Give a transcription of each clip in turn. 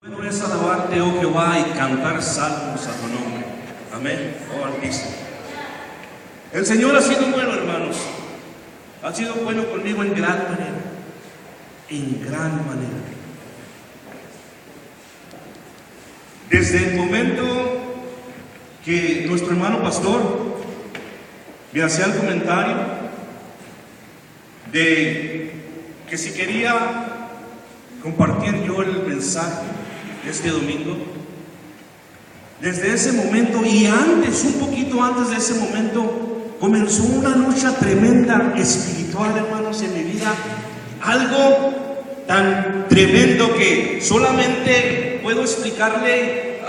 Bueno es alabarte, oh Jehová, y cantar salmos a tu nombre. Amén, oh Altísimo. El Señor ha sido bueno, hermanos. Ha sido bueno conmigo en gran manera. En gran manera. Desde el momento que nuestro hermano pastor me hacía el comentario de que si quería compartir yo el mensaje este domingo, desde ese momento y antes, un poquito antes de ese momento, comenzó una lucha tremenda espiritual, hermanos, en mi vida. Algo tan tremendo que solamente puedo explicarle.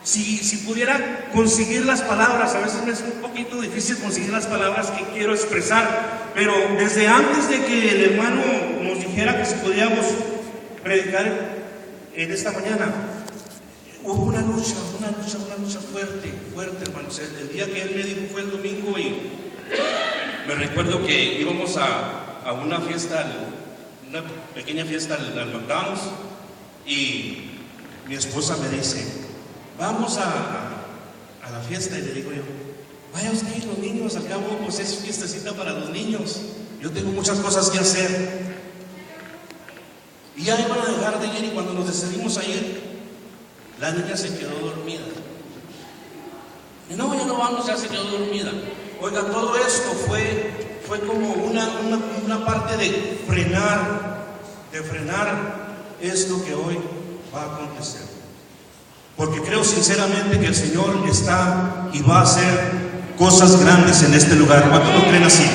Si pudiera conseguir las palabras, a veces me es un poquito difícil conseguir las palabras que quiero expresar, pero desde antes de que el hermano nos dijera que si podíamos predicar en esta mañana, hubo una lucha fuerte, hermanos. El día que él me dijo fue el domingo y me recuerdo que íbamos a una fiesta, una pequeña fiesta al McDonald's, y mi esposa me dice: vamos a la fiesta. Y le digo yo: vaya usted, los niños, al cabo pues es fiestecita para los niños, yo tengo muchas cosas que hacer. Y ya iban a dejar de ir, y cuando nos decidimos a ir, la niña se quedó dormida. Y no, ya no vamos, ya se quedó dormida. Oiga, todo esto fue como una parte de frenar esto que hoy va a acontecer. Porque creo sinceramente que el Señor está y va a hacer cosas grandes en este lugar. ¿Cuántos lo creen así?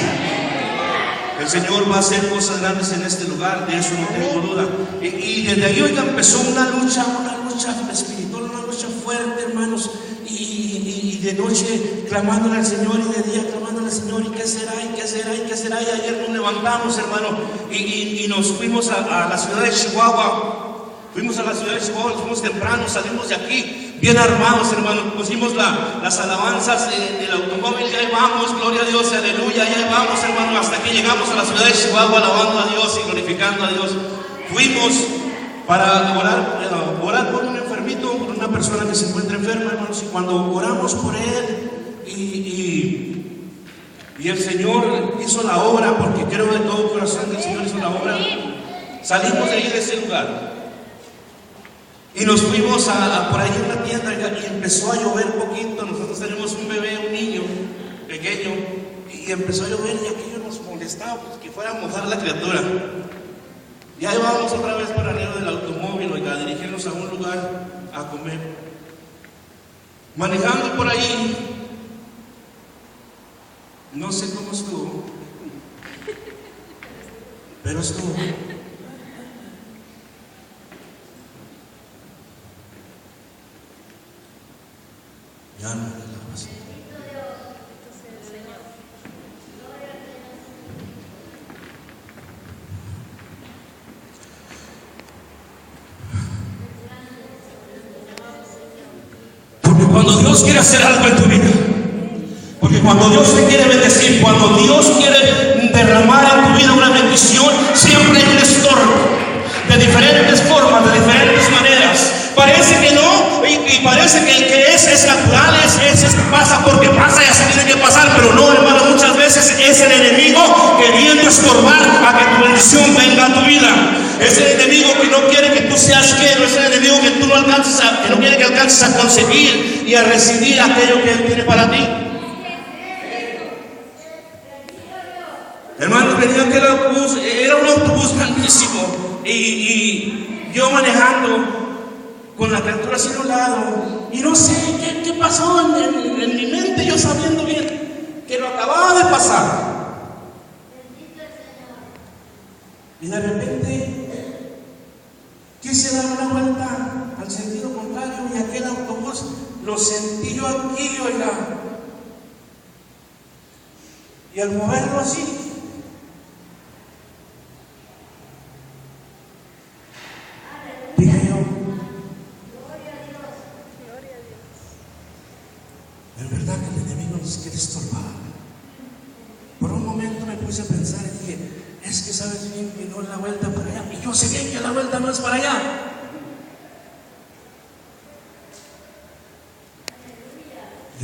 El Señor va a hacer cosas grandes en este lugar, de eso no tengo duda. Y desde ahí, oiga, empezó una lucha espiritual, una lucha fuerte, hermanos. Y de noche clamándole al Señor, y de día clamándole al Señor. ¿Y qué será? Y ayer nos levantamos, hermano, y nos fuimos a la ciudad de Chihuahua. Fuimos temprano, salimos de aquí bien armados, hermano. Pusimos las alabanzas del automóvil, y ahí vamos, gloria a Dios, aleluya, y ahí vamos, hermano, hasta que llegamos a la ciudad de Chihuahua, alabando a Dios y glorificando a Dios. Fuimos para orar por un enfermito, por una persona que se encuentra enferma, hermanos, y cuando oramos por él, y el Señor hizo la obra, porque creo de todo corazón que el Señor hizo la obra, salimos de ahí, de ese lugar. Y nos fuimos por ahí en la tienda, y empezó a llover poquito. Nosotros tenemos un bebé, un niño pequeño, y empezó a llover, y aquello nos molestaba, pues, que fuera a mojar la criatura. Y ahí vamos otra vez para arriba del automóvil, oiga, a dirigirnos a un lugar a comer. Manejando por ahí, no sé cómo estuvo, pero estuvo. Ya no me la pasé. Porque cuando Dios quiere hacer algo en tu vida, porque cuando Dios te quiere bendecir, cuando Dios quiere derramar en tu vida una bendición, siempre hay un estorbo, de diferentes formas, de diferentes maneras. Parece que no, y parece que es natural, es pasa porque pasa y así tiene que pasar, pero no, hermano, muchas veces es el enemigo queriendo estorbar a que tu bendición venga a tu vida. Es el enemigo que no quiere que tú seas lleno, es el enemigo que tú no alcances que no quiere que alcances a conseguir y a recibir aquello que Él tiene para ti. Hermanos, venía aquel autobús, era un autobús grandísimo, y yo manejando con la criatura así a un lado, y no sé qué pasó en mi mente, yo sabiendo bien que lo acababa de pasar. Y de repente quise dar una vuelta al sentido contrario, y aquel autobús lo sentí yo aquí, oiga. Y al moverlo así, dije yo: es verdad que el enemigo nos quiere estorbar. Por un momento me puse a pensar y dije: es que sabes bien que no es la vuelta para allá, y yo sé bien que la vuelta no es para allá.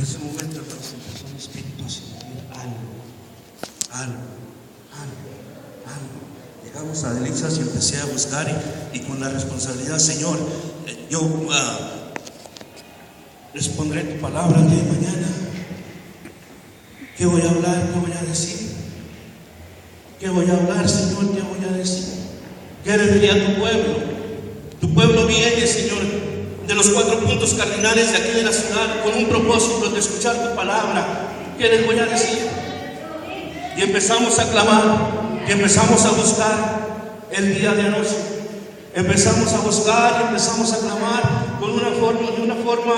ese momento, hermanos, empezó mi espíritu a sentir algo. Llegamos a Delicias y empecé a buscar y con la responsabilidad, Señor, yo les pondré tu palabra el día de mañana. ¿Qué voy a hablar? ¿Qué voy a decir? ¿Qué voy a hablar, Señor? ¿Qué voy a decir? ¿Qué le diría a tu pueblo? Tu pueblo viene, Señor, de los 4 puntos cardinales de aquí de la ciudad con un propósito de escuchar tu palabra. ¿Qué les voy a decir? Y empezamos a clamar, y empezamos a buscar el día de anoche. Empezamos a buscar, empezamos a clamar de una forma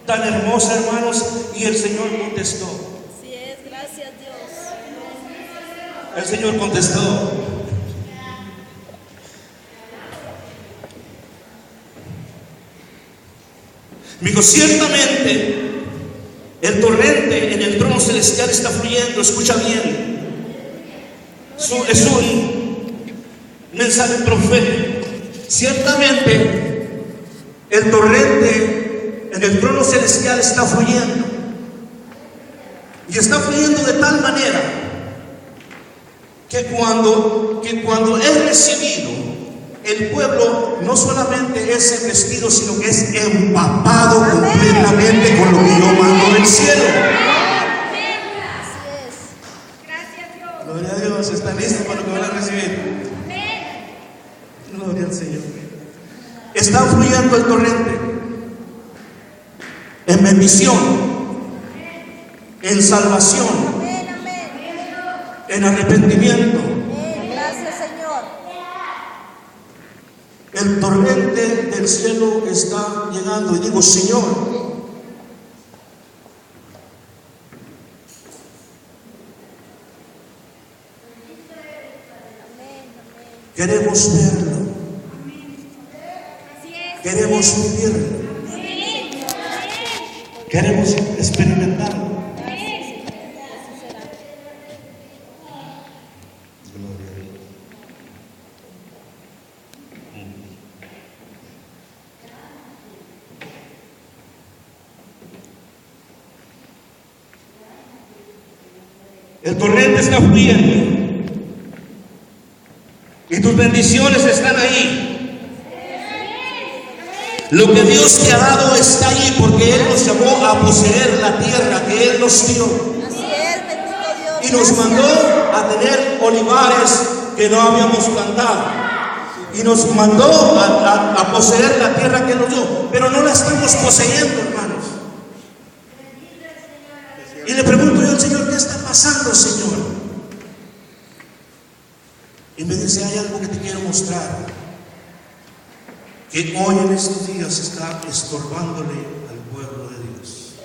tan hermosa, hermanos, y el Señor contestó. Así es, gracias Dios. El Señor contestó. Me dijo, ciertamente el torrente en el trono celestial está fluyendo. Escucha bien. Es un mensaje profético. Ciertamente el torrente en el trono celestial está fluyendo. Y está fluyendo de tal manera que cuando es recibido, el pueblo no solamente es vestido, sino que es empapado completamente con lo que yo mando del cielo. Así es. Gracias Dios. Gloria a Dios, ¿están listos para lo que van a recibir? Gloria al Señor. Está fluyendo el torrente en bendición, en salvación, en arrepentimiento. Gracias Señor. El torrente del cielo está llegando. Y digo, Señor, queremos verlo, queremos vivirlo, queremos experimentarlo. El torrente está fluyendo y tus bendiciones están ahí. Lo que Dios te ha dado está ahí, porque Él nos llamó a poseer la tierra que Él nos dio. Así es, bendito Dios. Y nos mandó a tener olivares que no habíamos plantado. Y nos mandó a poseer la tierra que Él nos dio. Pero no la estamos poseyendo, hermanos. Y le pregunto yo al Señor, ¿qué está pasando, Señor? Y me dice, hay algo que te quiero mostrar, que hoy en estos días está estorbándole al pueblo de Dios.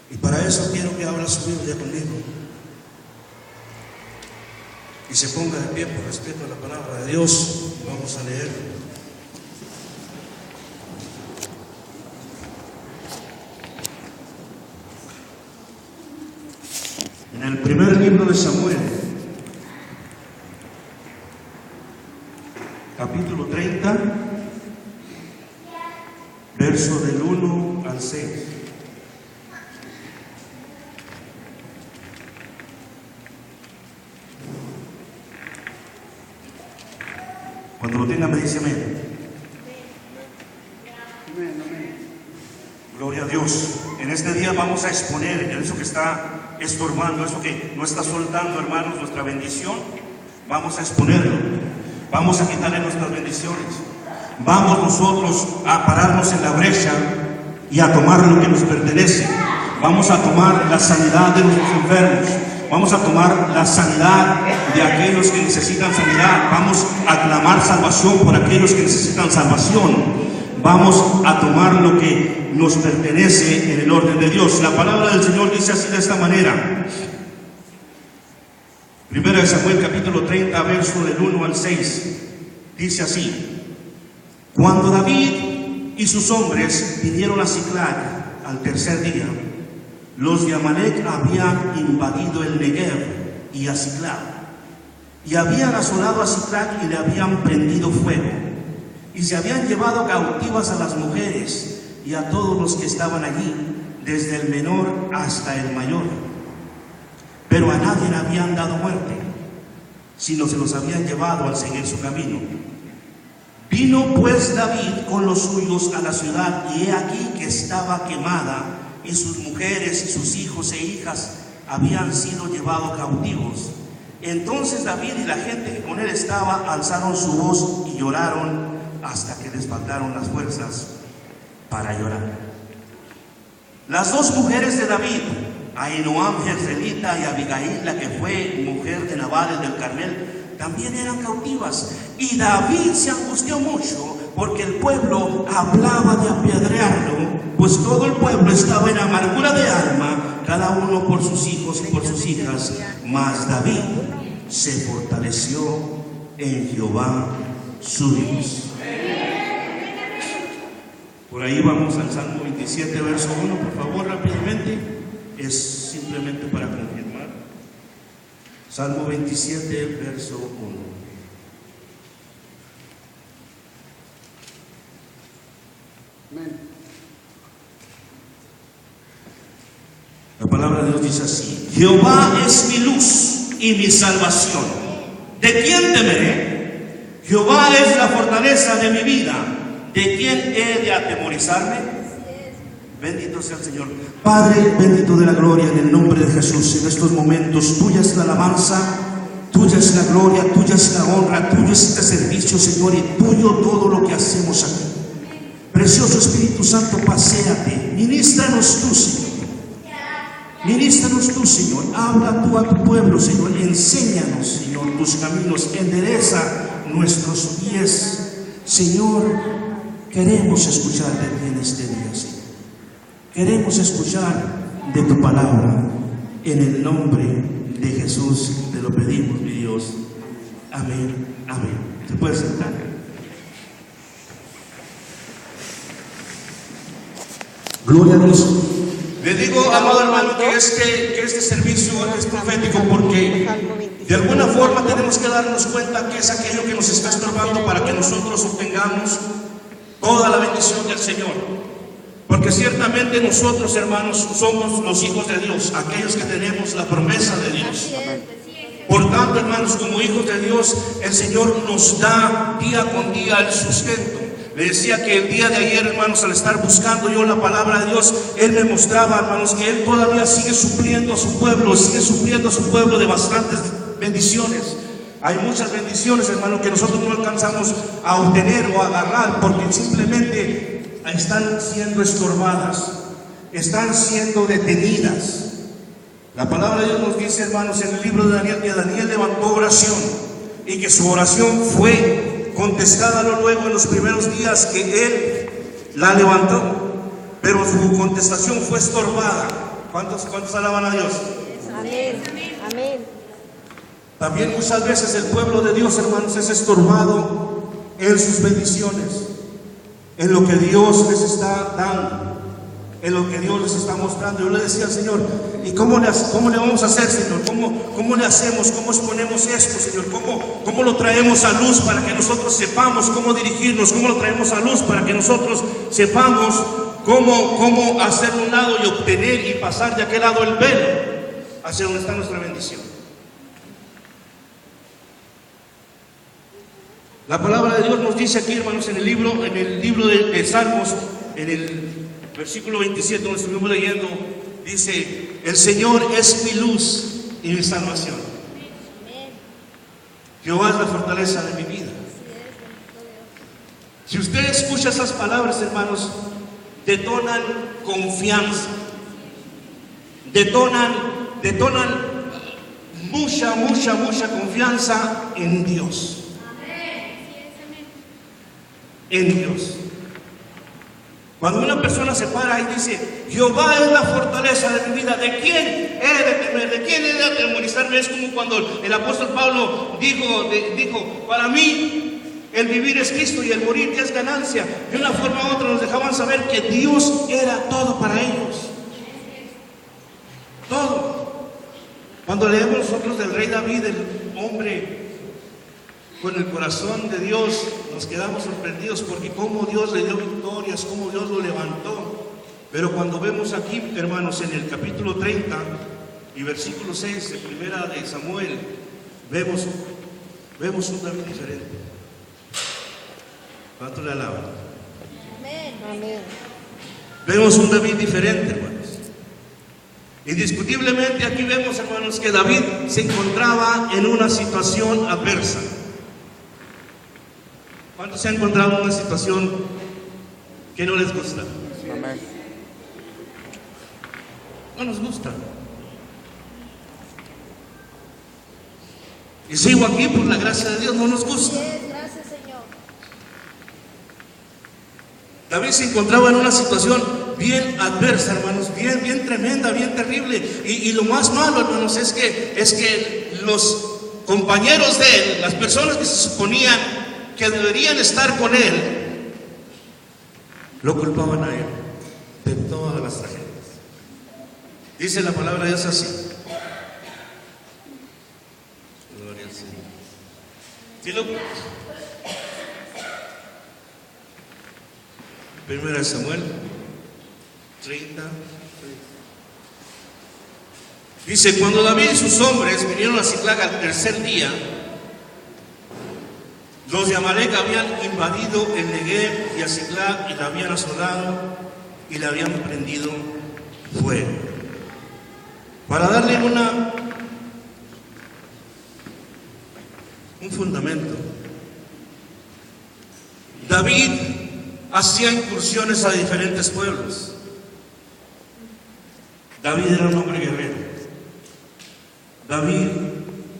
Y para eso quiero que abra su Biblia conmigo y se ponga de pie por respeto a la palabra de Dios. Vamos a leer. En el primer libro de Samuel, capítulo 30, verso del 1 al 6. Cuando lo tenga me dice amén. Gloria a Dios. En este día vamos a exponer eso que está estorbando, eso que no está soltando, hermanos, nuestra bendición. Vamos a exponerlo. Vamos a quitarle nuestras bendiciones. Vamos nosotros a pararnos en la brecha y a tomar lo que nos pertenece. Vamos a tomar la sanidad de nuestros enfermos. Vamos a tomar la sanidad de aquellos que necesitan sanidad. Vamos a clamar salvación por aquellos que necesitan salvación. Vamos a tomar lo que nos pertenece en el orden de Dios. La palabra del Señor dice así, de esta manera. Primera de Samuel, capítulo 30, verso del 1 al 6. Dice así: cuando David y sus hombres vinieron a Siclag al tercer día, los de Amalec habían invadido el Negev y a Siclag, y habían asolado a Siclag y le habían prendido fuego, y se habían llevado cautivas a las mujeres, y a todos los que estaban allí, desde el menor hasta el mayor. Pero a nadie habían dado muerte, sino se los habían llevado al seguir su camino. Vino pues David con los suyos a la ciudad, y he aquí que estaba quemada, y sus mujeres y sus hijos e hijas habían sido llevados cautivos. Entonces David y la gente que con él estaba alzaron su voz y lloraron hasta que les faltaron las fuerzas para llorar. Las dos mujeres de David, Ahinoam jezreelita y Abigail, la que fue mujer de Nabal del Carmel, también eran cautivas. Y David se angustió mucho porque el pueblo hablaba de apedrearlo, pues todo el pueblo estaba en amargura de alma, cada uno por sus hijos y por sus hijas. Mas David se fortaleció en Jehová su Dios. Por ahí vamos al Salmo 27, verso 1, por favor, rápidamente. Es simplemente para confirmar. Salmo 27, verso 1. Amén. La palabra de Dios dice así: Jehová es mi luz y mi salvación. ¿De quién temeré? Jehová es la fortaleza de mi vida. ¿De quién he de atemorizarme? Bendito sea el Señor. Padre bendito de la gloria, en el nombre de Jesús, en estos momentos tuya es la alabanza, tuya es la gloria, tuya es la honra, tuyo es este servicio, Señor, y tuyo todo lo que hacemos aquí. Precioso Espíritu Santo, paséate, ministranos tú, Señor. Ministranos tú, Señor. Habla tú a tu pueblo, Señor. Enséñanos, Señor, tus caminos. Endereza nuestros pies, Señor. Queremos escuchar de ti en este día, Señor. Queremos escuchar de tu palabra. En el nombre de Jesús te lo pedimos, mi Dios. Amén, amén. Se puede sentar. Gloria a Dios. Le digo, amado hermano, que este servicio es profético, porque de alguna forma tenemos que darnos cuenta que es aquello que nos está estorbando para que nosotros obtengamos toda la bendición del Señor. Porque ciertamente nosotros, hermanos, somos los hijos de Dios, aquellos que tenemos la promesa de Dios. Por tanto, hermanos, como hijos de Dios, el Señor nos da día con día el sustento. Le decía que el día de ayer, hermanos, al estar buscando yo la palabra de Dios, Él me mostraba, hermanos, que Él todavía sigue supliendo a su pueblo de bastantes bendiciones. Hay muchas bendiciones, hermanos, que nosotros no alcanzamos a obtener o a agarrar, porque simplemente están siendo estorbadas, están siendo detenidas. La palabra de Dios nos dice, hermanos, en el libro de Daniel, que Daniel levantó oración y que su oración fue contestada luego en los primeros días que él la levantó, pero su contestación fue estorbada. ¿Cuántos alaban a Dios? Amén. Amén. También muchas veces el pueblo de Dios, hermanos, es estorbado en sus bendiciones, en lo que Dios les está dando, en lo que Dios les está mostrando. Yo le decía al Señor, ¿y cómo le vamos a hacer, Señor? ¿Cómo le hacemos? ¿Cómo exponemos esto, Señor? ¿Cómo lo traemos a luz para que nosotros sepamos cómo dirigirnos? ¿Cómo lo traemos a luz para que nosotros sepamos cómo hacer un lado y obtener y pasar de aquel lado el velo hacia donde está nuestra bendición? La palabra de Dios nos dice aquí, hermanos, en el libro de Salmos, en el versículo 27, donde estuvimos leyendo, dice: el Señor es mi luz y mi salvación. Jehová es la fortaleza de mi vida. Si usted escucha esas palabras, hermanos, detonan confianza, detonan mucha confianza en Dios. En Dios. Cuando una persona se para y dice: Jehová es la fortaleza de mi vida, ¿de quién he de temer? ¿De quién he de atemorizarme? Es como cuando el apóstol Pablo dijo: para mí el vivir es Cristo y el morir ya es ganancia. De una forma u otra nos dejaban saber que Dios era todo para ellos. Todo. Cuando leemos nosotros del rey David, el hombre con el corazón de Dios nos quedamos sorprendidos porque cómo Dios le dio victorias, cómo Dios lo levantó. Pero cuando vemos aquí, hermanos, en el capítulo 30 y versículo 6 de primera de Samuel, vemos un David diferente. ¿Cuánto le alaban? Amén. Vemos un David diferente, hermanos. Indiscutiblemente aquí vemos, hermanos, que David se encontraba en una situación adversa. ¿Cuántos se han encontrado en una situación que no les gusta? Amén. No nos gusta. Y sigo aquí por la gracia de Dios, no nos gusta. Gracias, Señor. David se encontraba en una situación bien adversa, hermanos, bien tremenda, bien terrible. Y lo más malo, hermanos, es que los compañeros de él, las personas que se suponían que deberían estar con él, lo culpaban a él de todas las tragedias. Dice la palabra de Dios así. Gloria al Señor. ¿Sí lo? Primera de Samuel 30. Dice: cuando David y sus hombres vinieron a Ziklag al tercer día, los de Amalek habían invadido el Negev y a Ziklag y la habían asolado y le habían prendido fuego. Para darle un fundamento, David hacía incursiones a diferentes pueblos. David era un hombre guerrero. David,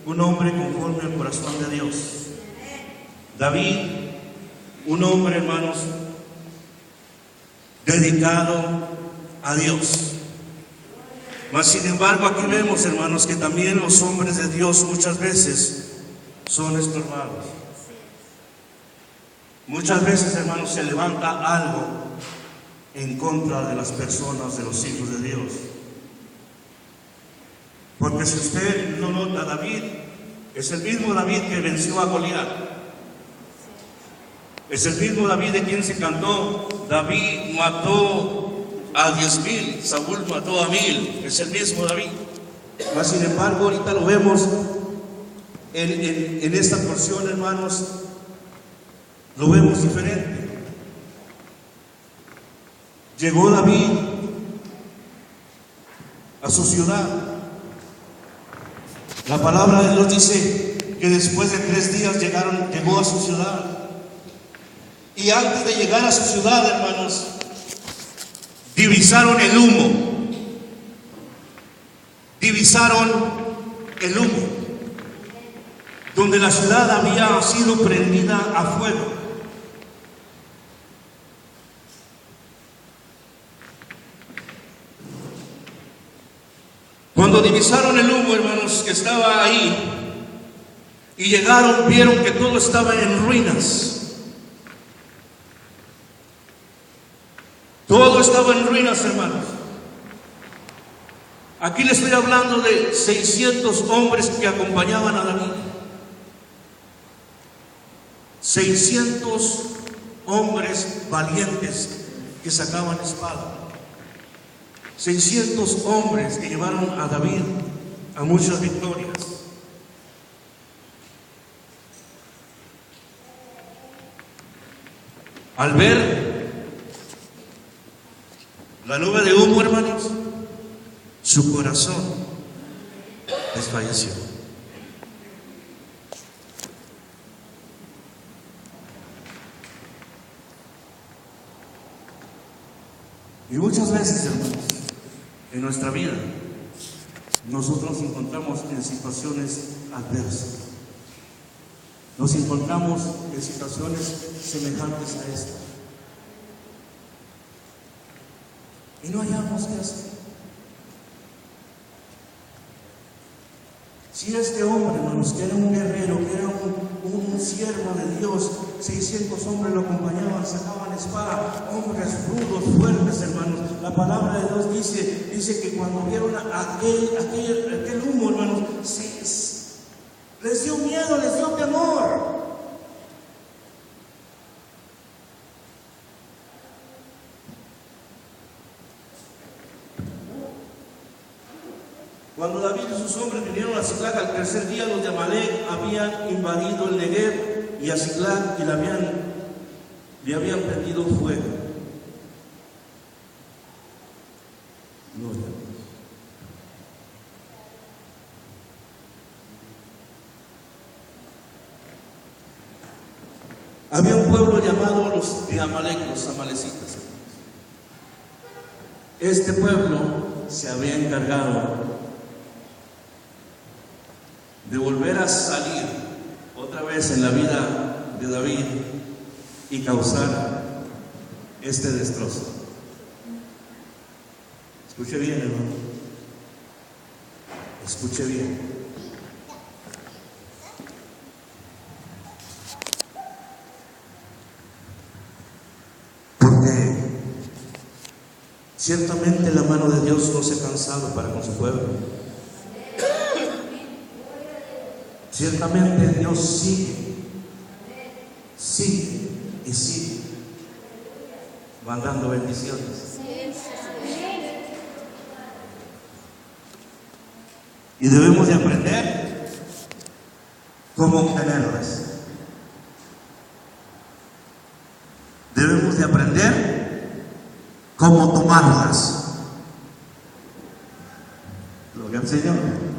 un hombre conforme al corazón de Dios. David, un hombre, hermanos, dedicado a Dios. Mas sin embargo, aquí vemos, hermanos, que también los hombres de Dios muchas veces son estorbados. Muchas veces, hermanos, se levanta algo en contra de las personas, de los hijos de Dios. Porque si usted no nota, David es el mismo David que venció a Goliat. Es el mismo David de quien se cantó: David mató a 10,000, Saúl mató a 1,000. Es el mismo David. Mas sin embargo, ahorita lo vemos en esta porción, hermanos, lo vemos diferente. Llegó David a su ciudad. La palabra de Dios dice que después de 3 días llegó a su ciudad. Y antes de llegar a su ciudad, hermanos, divisaron el humo. Divisaron el humo, donde la ciudad había sido prendida a fuego. Cuando divisaron el humo, hermanos, que estaba ahí, y llegaron, vieron que todo estaba en ruinas. Todo estaba en ruinas, hermanos. Aquí le estoy hablando de 600 hombres que acompañaban a David. 600 hombres valientes que sacaban espada. 600 hombres que llevaron a David a muchas victorias. Al ver la nube de humo, hermanos, su corazón desfalleció. Y muchas veces, hermanos, en nuestra vida, nosotros nos encontramos en situaciones adversas. Nos encontramos en situaciones semejantes a esta. Y no hallamos qué hacer. Si este hombre, hermanos, que era un guerrero, que era un siervo de Dios, 600 hombres lo acompañaban, sacaban espada, hombres rudos, fuertes, hermanos. La palabra de Dios dice que cuando vieron aquel humo, hermanos, les dio miedo, les dio temor. Cuando David y sus hombres vinieron a Siclag al tercer día, los de Amalec habían invadido el Negev y a Siclag y le habían prendido fuego. Gloria a Dios. Había un pueblo llamado los de Amalec, los amalecitas. Este pueblo se había encargado de volver a salir otra vez en la vida de David y causar este destrozo. Escuche bien, hermano. Escuche bien. Porque ciertamente la mano de Dios no se ha cansado para con su pueblo. Ciertamente Dios sigue y sigue mandando bendiciones. Y debemos de aprender cómo obtenerlas. Debemos de aprender cómo tomarlas. Gloria al Señor.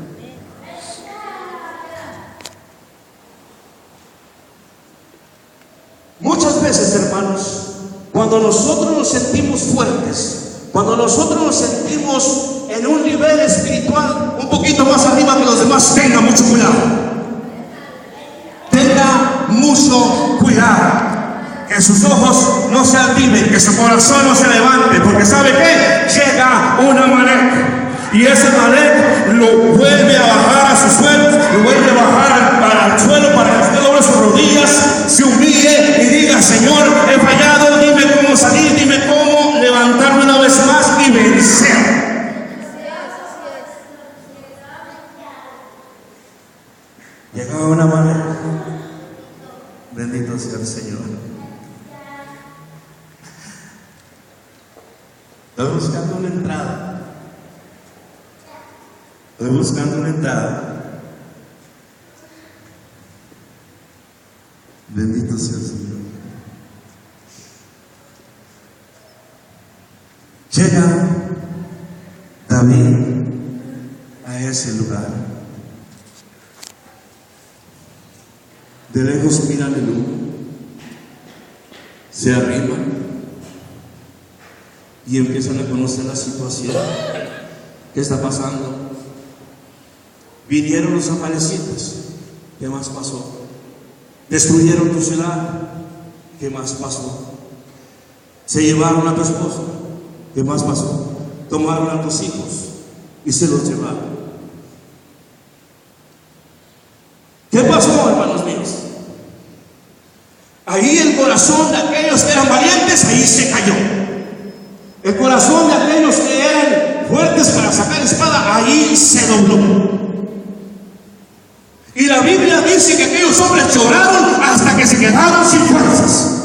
Muchas veces, hermanos, cuando nosotros nos sentimos fuertes, cuando nosotros nos sentimos en un nivel espiritual un poquito más arriba que los demás, tenga mucho cuidado. Tenga mucho cuidado. Que sus ojos no se altiven, que su corazón no se levante, porque ¿sabe qué? Llega un Amalek, y ese Amalek lo vuelve a bajar a su suelo, lo vuelve a bajar al suelo para que usted doble sus rodillas, se humille y diga: Señor, he fallado, dime cómo salir, dime cómo levantarme una vez más y vencer. Llegaba una Amalek, bendito sea el Señor. Estoy buscando una entrada. Estoy buscando una entrada. Bendito sea el Señor. Llega David a ese lugar. De lejos miran el humo. Se arriman y empiezan a conocer la situación. ¿Qué está pasando? Vinieron los amalecitas. ¿Qué más pasó? Destruyeron tu ciudad. ¿Qué más pasó? Se llevaron a tu esposa. ¿Qué más pasó? Tomaron a tus hijos y se los llevaron. ¿Qué pasó, hermanos míos? Ahí el corazón de aquellos que eran valientes, ahí se cayó. El corazón de aquellos que eran fuertes para sacar espada, ahí se dobló. Y la Biblia dice que aquellos hombres lloraron hasta que se quedaron sin fuerzas.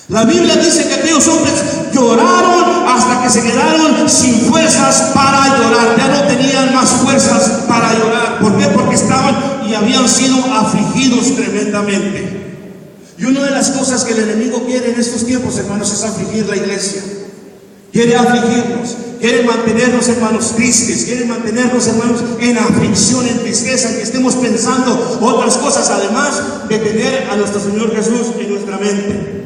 La Biblia dice que aquellos hombres lloraron hasta que se quedaron sin fuerzas para llorar. Ya no tenían más fuerzas para llorar. ¿Por qué? Porque estaban y habían sido afligidos tremendamente. Y una de las cosas que el enemigo quiere en estos tiempos, hermanos, es afligir la iglesia. Quiere afligirnos, quiere mantenernos, hermanos, tristes, quiere mantenernos, hermanos, en aflicción, en tristeza, que estemos pensando otras cosas, además de tener a nuestro Señor Jesús en nuestra mente.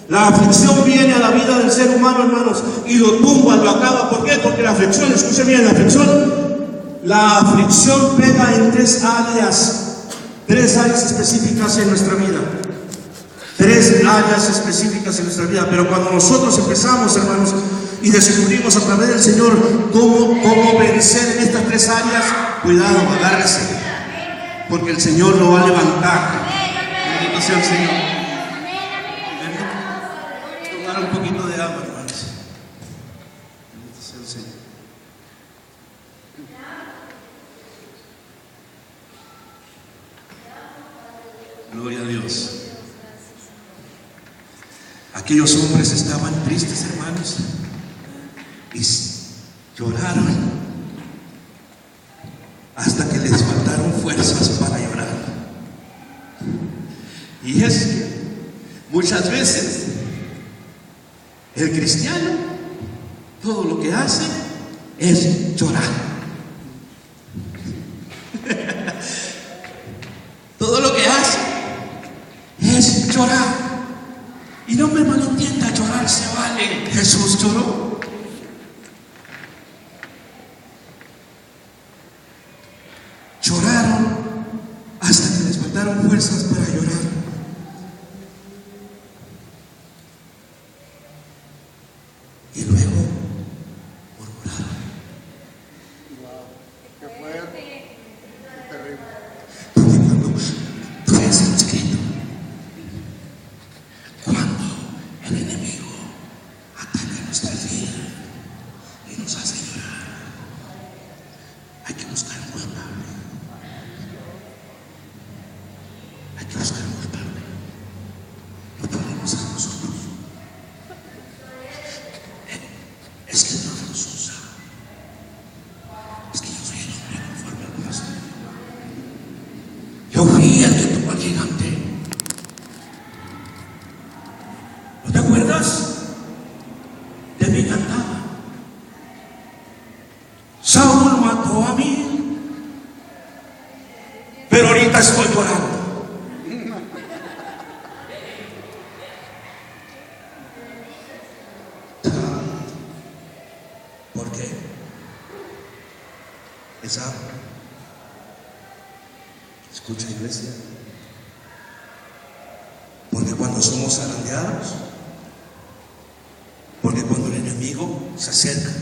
La aflicción viene a la vida del ser humano, hermanos, y lo tumba, lo acaba. ¿Por qué? Porque la aflicción, escuchen bien, la aflicción pega en tres áreas específicas en nuestra vida. Tres áreas específicas en nuestra vida. Pero cuando nosotros empezamos, hermanos, y descubrimos a través del Señor cómo vencer en estas tres áreas, cuidado, agárrese, porque el Señor lo va a levantar. Bendito sea el Señor. Tomar un poquito de agua, hermanos. Bendito sea el Señor. Gloria a Dios. Aquellos hombres estaban tristes, hermanos, y lloraron Y es que muchas veces el cristiano todo lo que hace es llorar. Todo lo que hace es llorar. Y no me malentienda, llorar se vale. Jesús lloró. Lloraron hasta que les faltaron fuerzas para llorar. Y luego murmuraron. Qué fuerte, qué terrible. Porque cuando tú ves el escrito, cuando el enemigo ataca nuestra vida y nos hace llorar, hay que buscar un culpable. Hay que buscar un culpable. No podemos ser nosotros. Es que Dios nos usa. Es que yo soy el hombre conforme al corazón. Yo fui el que tuvo al gigante. ¿No te acuerdas? De mí cantaba. Saúl mató a mí, pero ahorita estoy llorando. ¿Por qué? Esa, escucha, iglesia, porque cuando somos zarandeados, porque cuando el enemigo se acerca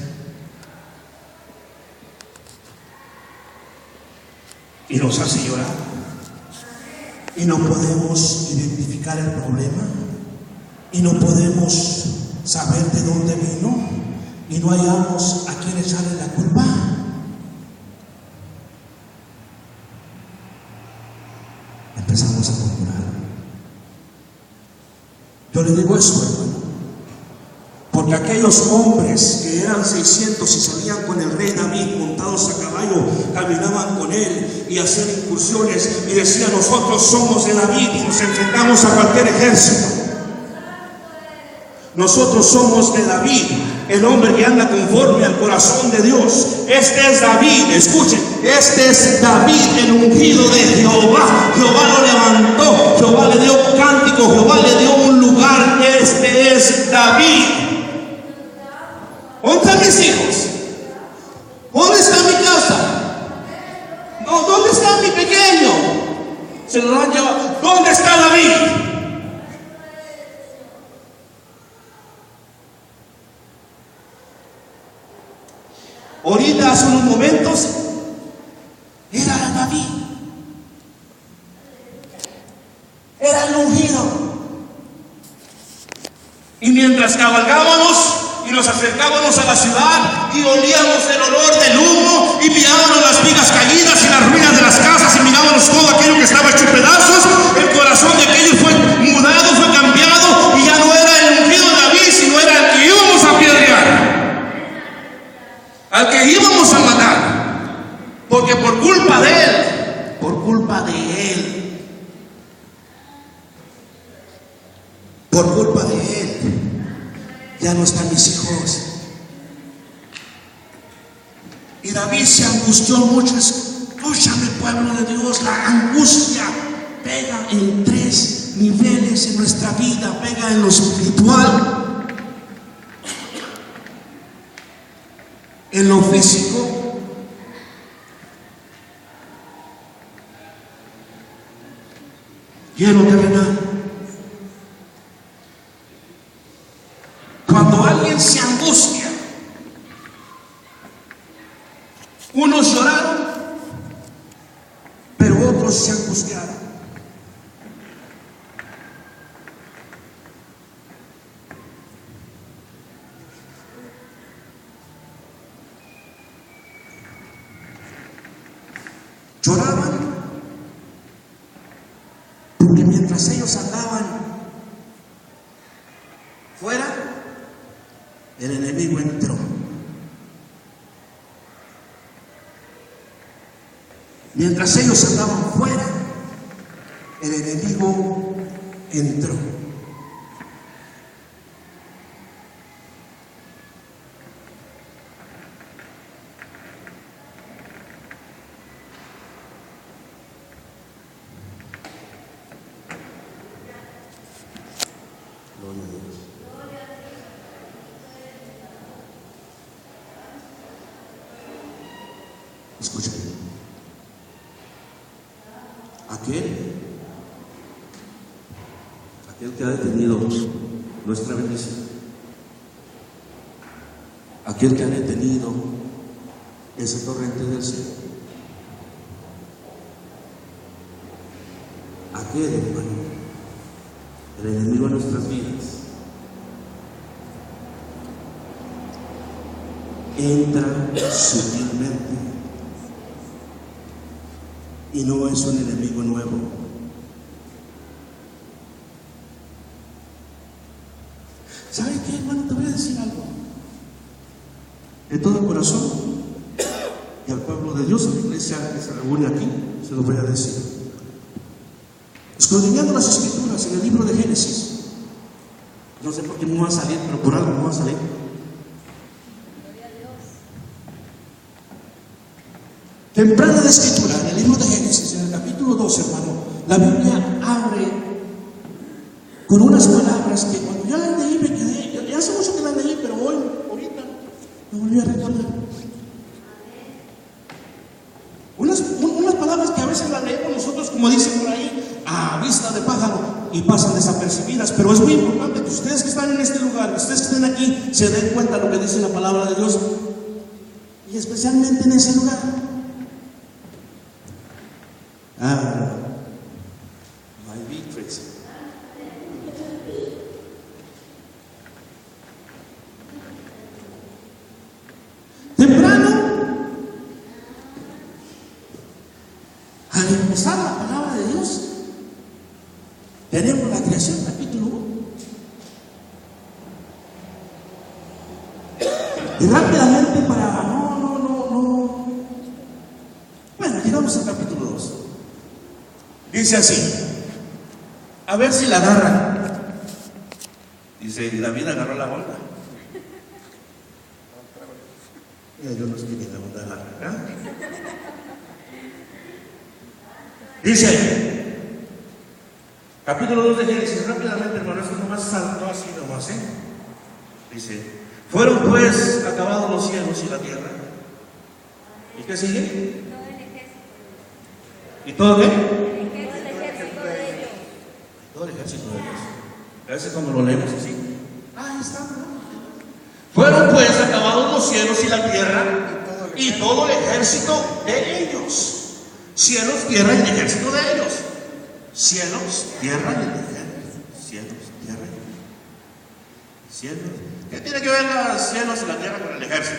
y nos hace llorar y no podemos identificar el problema y no podemos saber de dónde vino y no hallamos a quién echarle la culpa, empezamos a murmurar. Yo le digo eso, hermano, porque aquellos hombres que eran 600 y salían con el rey David montados a caballo, caminaban con él y hacían incursiones y decían: nosotros somos de David y nos enfrentamos a cualquier ejército. Nosotros somos de David, el hombre que anda conforme al corazón de Dios. Este es David, escuchen, este es David, el ungido de Jehová. Jehová lo levantó, Jehová le dio cántico, Jehová le dio un lugar. Este es David. ¿Dónde están mis hijos? ¿Dónde está mi casa? No, ¿dónde está mi pequeño? Se lo han llevado. ¿Dónde está David? Ahorita, hace unos momentos, era David, era el ungido. Y mientras cabalgábamos y nos acercábamos a la ciudad y olíamos el olor del humo y mirábamos las vigas caídas y las ruinas de las casas y mirábamos todo aquello que estaba hecho pedazos, el corazón de aquellos fue mudado, fue cambiado y ya no era el ungido de David, sino era el que íbamos a apedrear, al que íbamos a matar, porque por culpa de él, ya no están mis hijos. Y David se angustió mucho. Escúchame, pueblo de Dios, la angustia pega en 3 niveles en nuestra vida. Pega en lo espiritual, en lo físico y en lo terrenal. Cuando alguien se angustia, unos lloraron, pero otros se angustiaron. Lloraban porque mientras ellos andaban fuera, el enemigo entró. Mientras ellos andaban fuera, el enemigo entró. Escuchen. Aquel que ha detenido nuestra bendición, aquel que ha detenido ese torrente del cielo, aquel, hermano, el enemigo de nuestras vidas, entra sutilmente. Y no es un enemigo nuevo. ¿Sabe qué, hermano? Te voy a decir algo. De todo corazón, y al pueblo de Dios, a la iglesia que se reúne aquí, se lo voy a decir. Escudriñando las Escrituras en el libro de Génesis, no sé por qué no va a salir, pero por algo no va a salir. Temprana de Escritura, en el libro de Génesis, en el capítulo 2, hermano, la Biblia abre con unas palabras que cuando ya las leí me quedé, ya hace mucho que las leí, pero hoy, ahorita, me volví a recordar. Unas palabras que a veces las leemos nosotros, como dicen por ahí, a vista de pájaro, y pasan desapercibidas, pero es muy importante que ustedes que están en este lugar, que ustedes que estén aquí, se den cuenta de lo que dice la palabra de Dios, y especialmente en ese lugar. My victories. Temprano, al empezar la palabra de Dios, tenemos la creación, capítulo 1. Y rápidamente bueno, llegamos al capítulo 2. Dice así, a ver si la agarran. Dice, y David agarró la onda. Yo no estoy ni la onda agarrar. Dice ahí, capítulo 2 de Génesis, rápidamente, hermano, esto nomás saltó así nomás, Dice, fueron pues acabados los cielos y la tierra. ¿Y qué sigue? ¿Y todo qué? Todo el ejército de Dios. A veces cuando lo leemos así, ahí está. Fueron pues acabados los cielos y la tierra y todo el ejército de ellos. Cielos, tierra y el ejército de ellos. Cielos, tierra y el ejército. Cielos, tierra y cielos. ¿Qué tiene que ver los cielos y la tierra con el ejército?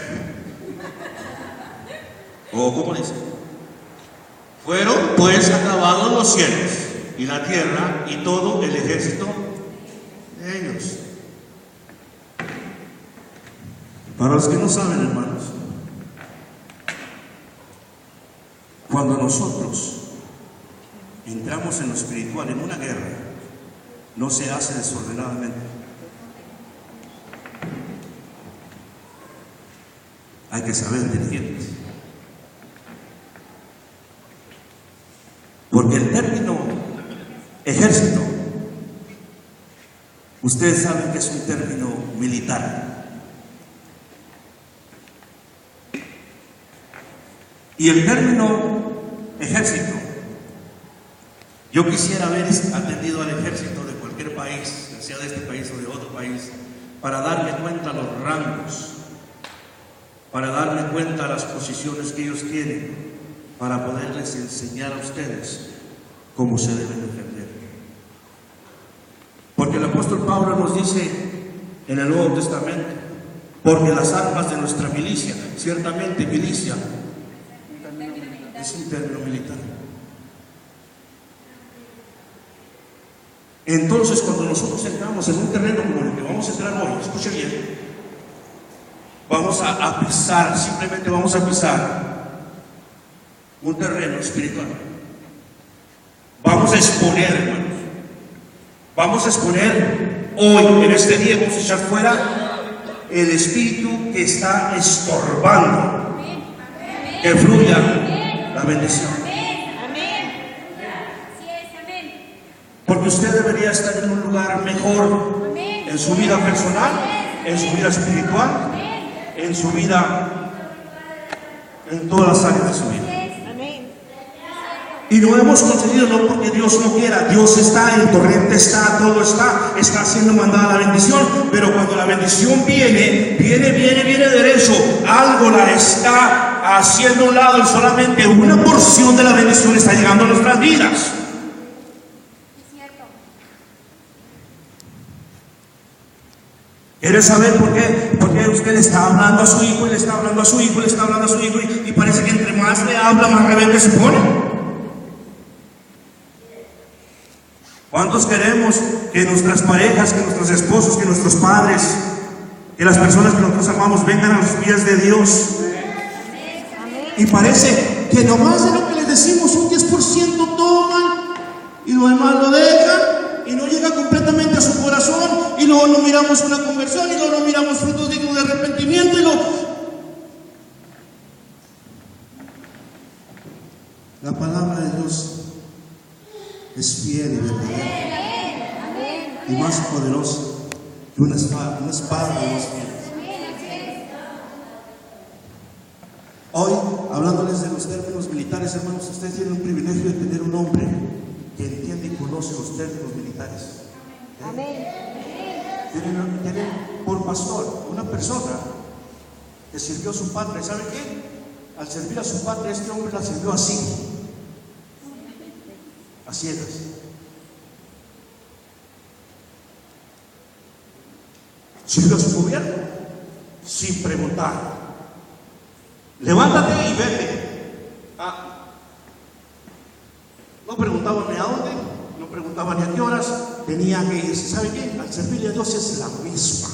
¿O cómo dice? Fueron pues acabados los cielos y la tierra y todo el ejército de ellos. Para los que no saben, hermanos, cuando nosotros entramos en lo espiritual, en una guerra, no se hace desordenadamente. Hay que saber dirigirnos. Porque el término ejército, ustedes saben que es un término militar. Y el término ejército, yo quisiera haber atendido al ejército de cualquier país, ya sea de este país o de otro país, para darme cuenta de los rangos, para darme cuenta de las posiciones que ellos tienen, para poderles enseñar a ustedes cómo se deben defender. Porque el apóstol Pablo nos dice en el Nuevo Testamento, porque las armas de nuestra milicia, ciertamente milicia es un término militar. Entonces, cuando nosotros entramos en un terreno como el que vamos a entrar hoy, escuche bien, vamos a pisar, simplemente vamos a pisar un terreno espiritual. Vamos a exponer, hermanos. Vamos a exponer hoy, en este día, vamos a echar fuera el espíritu que está estorbando que fluya la bendición. Porque usted debería estar en un lugar mejor en su vida personal, en su vida espiritual, en su vida, en todas las áreas de su vida. Y lo hemos conseguido no porque Dios no quiera. Dios está, el torrente está, todo está siendo mandada la bendición. Pero cuando la bendición viene derecho, algo la está haciendo a un lado y solamente una porción de la bendición está llegando a nuestras vidas. ¿Quiere saber por qué? Porque usted le está hablando a su hijo y le está hablando a su hijo y le está hablando a su hijo y parece que entre más le habla, más rebelde se pone. ¿Cuántos queremos que nuestras parejas, que nuestros esposos, que nuestros padres, que las personas que nosotros amamos vengan a los pies de Dios? Y parece que nomás de lo que les decimos un 10% toman y lo demás lo dejan y no llega completamente a su corazón, y luego no miramos una conversión y luego no miramos frutos dignos de arrepentimiento y la palabra de Dios es fiel y verdadera y más poderosa que una espada de dos filos. Hoy, hablándoles de los términos militares, hermanos, ustedes tienen un privilegio de tener un hombre que entiende y conoce los términos militares. Tienen por pastor una persona que sirvió a su patria. ¿Sabe qué? Al servir a su patria, este hombre la sirvió así, a ciegas. Sirvió a su gobierno sin preguntar. Levántate y vete. No preguntaba ni a dónde, no preguntaba ni a qué horas tenía que irse. ¿Sabe qué? Al servirle a Dios es la misma.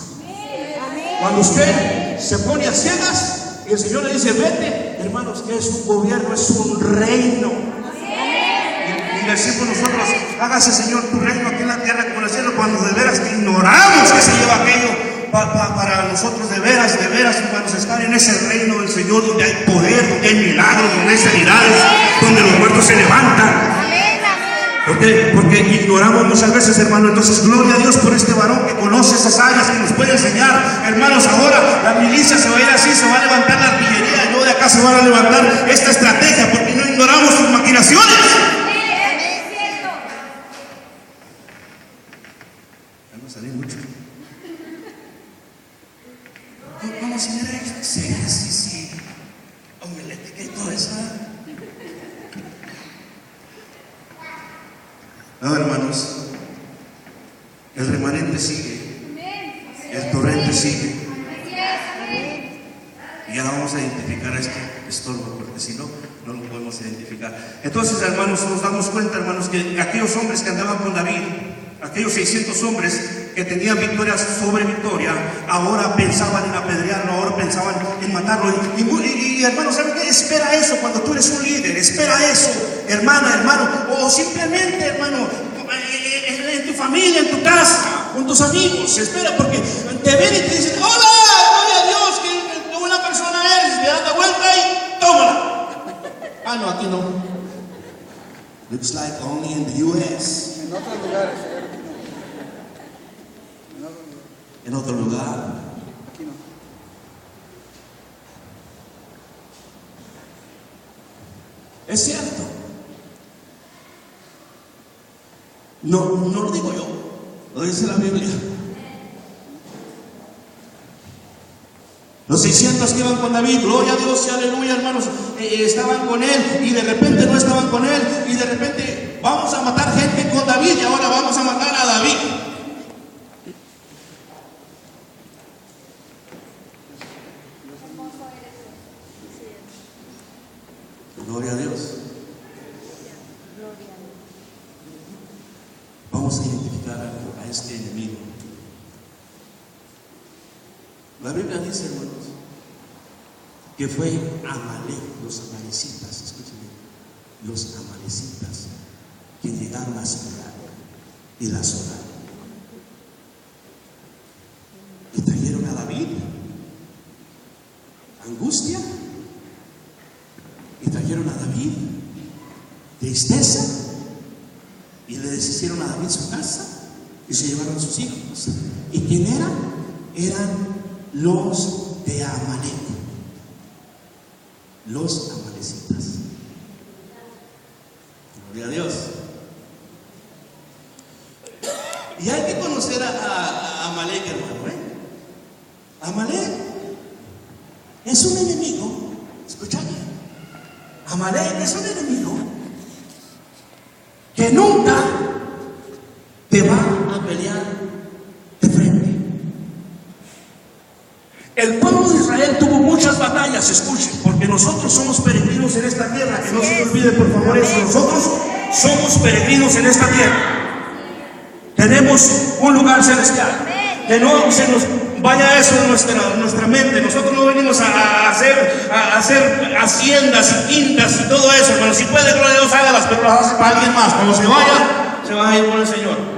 Cuando usted se pone a ciegas y el Señor le dice vete, hermanos, que es un gobierno, es un reino. Y decimos nosotros, hágase, Señor, tu reino aquí en la tierra como en el cielo, cuando de veras que ignoramos que se lleva aquello. Para nosotros de veras, hermanos, estar en ese reino del Señor, donde hay poder, donde hay milagros, donde hay sanidades, donde los muertos se levantan. Porque ignoramos muchas veces, hermano. Entonces, gloria a Dios por este varón que conoce esas áreas, que nos puede enseñar. Hermanos, ahora la milicia se va a ir así, se va a levantar la artillería, yo de acá se van a levantar esta estrategia, porque no ignoramos sus maquinaciones. Vamos a salir mucho. ¿Cómo, señora? Sí. Homilética y todo eso. No, hermanos, el remanente sigue, el torrente sigue. Y ya vamos a identificar a este estorbo, porque si no, no lo podemos identificar. Entonces, hermanos, nos damos cuenta, hermanos, que aquellos hombres que andaban con David, aquellos 600 hombres que tenían victoria sobre victoria, ahora pensaban en apedrearlo, ahora pensaban en matarlo. Y hermano, ¿saben qué? Espera eso cuando tú eres un líder, espera eso, hermano, o simplemente, hermano, en tu familia, en tu casa, con tus amigos, espera, porque te ven y te dicen, hola, gloria a Dios, que buena persona eres, le das la vuelta y tómala. No, aquí no. Looks like only in the U.S. En otros lugares, En otro lugar. aquí no. Es cierto. No lo digo yo, lo dice la Biblia. Los 600 que iban con David, gloria a Dios y aleluya, hermanos, estaban con él y de repente no estaban con él y de repente vamos a matar gente con David y ahora vamos a matar a David. Gloria a Dios. Vamos a identificar a este enemigo. La Biblia dice, hermanos, que fue Amalek, los amalecitas, escúchenme, los amalecitas, que llegaron a Siklag y la asolaron. Y trajeron a David angustia, y trajeron a David tristeza, y le deshicieron a David su casa y se llevaron a sus hijos. ¿Y quién eran? Eran los de Amalek, los amalecitas. Gloria a Dios. Y hay que conocer a Amalek, hermano, Amalek es un enemigo. Escucha bien. Amalek es un enemigo que nunca te va a pelear de frente. El pueblo de Israel tuvo muchas batallas, escuchen, porque nosotros somos peregrinos en esta tierra. Que no se olvide, por favor, eso. Nosotros somos peregrinos en esta tierra. Tenemos un lugar celestial. Que no se nos vaya eso en nuestra mente. Nosotros no venimos a hacer haciendas y quintas y todo eso. Pero si puede, gloria a Dios, hágalas, pero las hace para alguien más. Cuando se vaya, se va a ir con el Señor.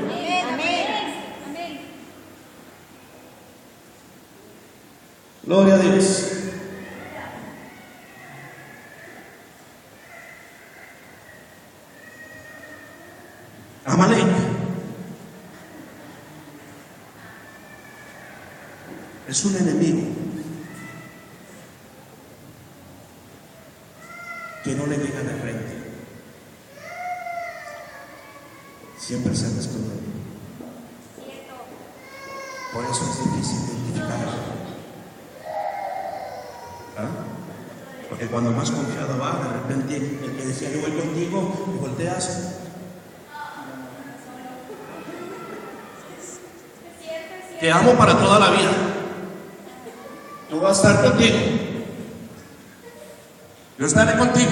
Gloria a Dios. Amalek es un enemigo que no le llega de frente. Siempre se anda escondiendo. Por eso es difícil identificarlo. Porque cuando más confiado va, de repente el que decía yo voy contigo, y volteas. Te amo para toda la vida. Yo voy a estar contigo. Yo estaré contigo.